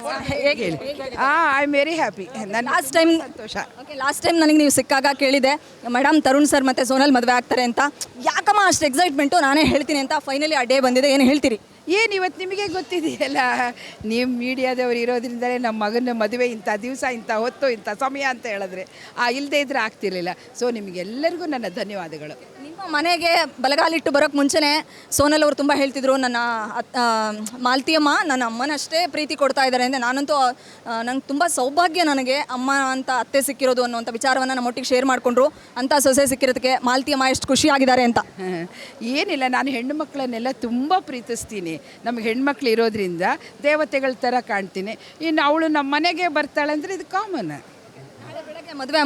ಹೇಗೆ I am very happy. ನನ್ನ last time ಸಂತೋಷ. Okay last time ನನಗೆ ನೀವು ಸಿಕ್ಕಾಗ ಕೇಳಿದೆ ಮೇಡಮ್ ತರುಣ್ ಸರ್ ಮತ್ತು ಸೋನಲ್ ಮದುವೆ ಆಗ್ತಾರೆ ಅಂತ. ಯಾಕಮ್ಮ ಅಷ್ಟು ಎಕ್ಸೈಟ್ಮೆಂಟು, ನಾನೇ ಹೇಳ್ತೀನಿ ಅಂತ. ಫೈನಲಿ ಆ ಡೇ ಬಂದಿದೆ, ಏನು ಹೇಳ್ತೀರಿ? ಏನು ಇವತ್ತು ನಿಮಗೆ ಗೊತ್ತಿದೆಯಲ್ಲ, ನೀವು ಮೀಡಿಯಾದವ್ರು ಇರೋದ್ರಿಂದಲೇ ನಮ್ಮ ಮಗನ ಮದುವೆ ಇಂಥ ದಿವಸ, ಇಂಥ ಹೊತ್ತು, ಇಂಥ ಸಮಯ ಅಂತ ಹೇಳಿದ್ರೆ ಇಲ್ಲದೇ ಇದ್ರೆ ಆಗ್ತಿರ್ಲಿಲ್ಲ. ಸೊ ನಿಮಗೆಲ್ಲರಿಗೂ ನನ್ನ ಧನ್ಯವಾದಗಳು. ನಿಮ್ಮ ಮನೆಗೆ ಬಲಗಾಲಿಟ್ಟು ಬರೋಕ್ಕೆ ಮುಂಚೆನೇ ಸೋನಲ್ ಅವರು ತುಂಬ ಹೇಳ್ತಿದ್ರು, ನನ್ನ ಮಾಲ್ತಿಯಮ್ಮ ನನ್ನ ಅಮ್ಮನಷ್ಟೇ ಪ್ರೀತಿ ಕೊಡ್ತಾ ಇದ್ದಾರೆ ಅಂದರೆ. ನಾನಂತೂ ನಂಗೆ ತುಂಬ ಸೌಭಾಗ್ಯ, ನನಗೆ ಅಮ್ಮ ಅಂತ ಅತ್ತೆ ಸಿಕ್ಕಿರೋದು ಅನ್ನೋಂಥ ವಿಚಾರವನ್ನು ನಮ್ಮೊಟ್ಟಿಗೆ ಶೇರ್ ಮಾಡಿಕೊಂಡ್ರು. ಅಂಥ ಸೊಸೆ ಸಿಕ್ಕಿರೋದಕ್ಕೆ ಮಾಲ್ತಿಯಮ್ಮ ಎಷ್ಟು ಖುಷಿಯಾಗಿದ್ದಾರೆ ಅಂತ. ಏನಿಲ್ಲ, ನಾನು ಹೆಣ್ಣು ಮಕ್ಕಳನ್ನೆಲ್ಲ ತುಂಬ ಪ್ರೀತಿಸ್ತೀನಿ. ನಮಗೆ ಹೆಣ್ಮಕ್ಳು ಇರೋದ್ರಿಂದ ದೇವತೆಗಳ ಥರ ಕಾಣ್ತೀನಿ. ಇನ್ನು ಅವಳು ನಮ್ಮ ಮನೆಗೆ ಬರ್ತಾಳೆ ಅಂದರೆ ಇದು ಕಾಮನ್. ಬೆಳಗ್ಗೆ ಮದುವೆ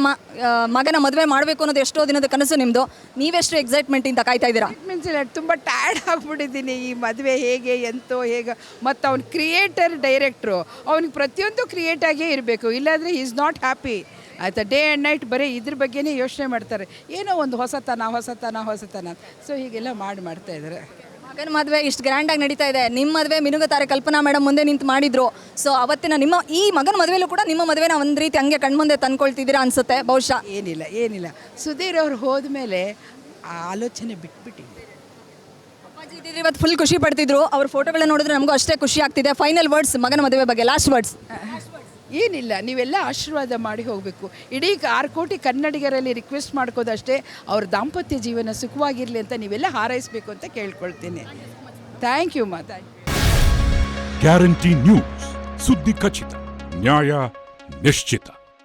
ಮಗನ ಮದುವೆ ಮಾಡಬೇಕು ಅನ್ನೋದು ಎಷ್ಟೋ ದಿನದ ಕನಸು ನಿಮ್ಮದು. ನೀವೆಷ್ಟು ಎಕ್ಸೈಟ್ಮೆಂಟಿಂದ ಕಾಯ್ತಾ ಇದ್ದೀರಾ? ಮೀನ್ಸ್ ತುಂಬ ಟಯರ್ಡ್ ಆಗಿಬಿಟ್ಟಿದ್ದೀನಿ ಈ ಮದುವೆ ಹೇಗೆ ಎಂತೋ ಹೇಗೆ. ಮತ್ತು ಅವ್ನು ಕ್ರಿಯೇಟರ್ ಡೈರೆಕ್ಟ್ರು, ಅವ್ನಿಗೆ ಪ್ರತಿಯೊಂದು ಕ್ರಿಯೇಟಾಗೇ ಇರಬೇಕು, ಇಲ್ಲಾಂದರೆ ಈಸ್ ನಾಟ್ ಹ್ಯಾಪಿ. ಆಯಿತಾ, ಡೇ ಆ್ಯಂಡ್ ನೈಟ್ ಬರೀ ಇದ್ರ ಬಗ್ಗೆನೇ ಯೋಚನೆ ಮಾಡ್ತಾರೆ, ಏನೋ ಒಂದು ಹೊಸತನ. ಸೊ ಹೀಗೆಲ್ಲ ಮಾಡ್ತಾಯಿದ್ದಾರೆ. ಮಗನ ಮದುವೆ ಇಷ್ಟು ಗ್ರ್ಯಾಂಡಾಗಿ ನಡೀತಾ ಇದೆ. ನಿಮ್ಮ ಮದುವೆ ಮಿನುಗುತ್ತಾರೆ ಕಲ್ಪನಾ ಮೇಡಮ್ ಮುಂದೆ ನಿಂತು ಮಾಡಿದ್ರು. ಸೊ ಅವತ್ತಿನ ನಿಮ್ಮ ಈ ಮಗನ ಮದುವೆಲೂ ಕೂಡ ನಿಮ್ಮ ಮದುವೆನ ಒಂದು ರೀತಿ ಹಂಗೆ ಕಣ್ಮುಂದೆ ತಂದ್ಕೊಳ್ತಿದ್ದೀರಾ ಅನ್ಸುತ್ತೆ ಬಹುಶಃ. ಏನಿಲ್ಲ ಸುಧೀರ್ ಅವ್ರು ಹೋದ್ಮೇಲೆ ಆ ಆಲೋಚನೆ ಬಿಟ್ಬಿಟ್ಟಿದ್ದೆ. ಅಪ್ಪಾಜಿ ಇದ್ದಿದ್ರೆ ಇವತ್ತು ಫುಲ್ ಖುಷಿ ಪಡ್ತಿದ್ರು. ಅವ್ರ ಫೋಟೋಗಳನ್ನ ನೋಡಿದ್ರೆ ನಮಗೂ ಅಷ್ಟೇ ಖುಷಿ ಆಗ್ತಿದೆ. ಫೈನಲ್ ವರ್ಡ್ಸ್ ಮಗನ ಮದುವೆ ಬಗ್ಗೆ, ಲಾಸ್ಟ್ ವರ್ಡ್ಸ್. ಏನಿಲ್ಲ, ನೀವೆಲ್ಲ ಆಶೀರ್ವಾದ ಮಾಡಿ ಹೋಗಬೇಕು. ಇಡೀ 6 ಕೋಟಿ ಕನ್ನಡಿಗರಲ್ಲಿ ರಿಕ್ವೆಸ್ಟ್ ಮಾಡ್ಕೋದಷ್ಟೇ, ಅವ್ರ ದಾಂಪತ್ಯ ಜೀವನ ಸುಖವಾಗಿರಲಿ ಅಂತ ನೀವೆಲ್ಲ ಹಾರೈಸಬೇಕು ಅಂತ ಕೇಳ್ಕೊಳ್ತೀನಿ. ಥ್ಯಾಂಕ್ ಯು ಮಾತಾ. ಗ್ಯಾರಂಟಿ ನ್ಯೂಸ್, ಸುದ್ದಿ ಖಚಿತ, ನ್ಯಾಯ ನಿಶ್ಚಿತ.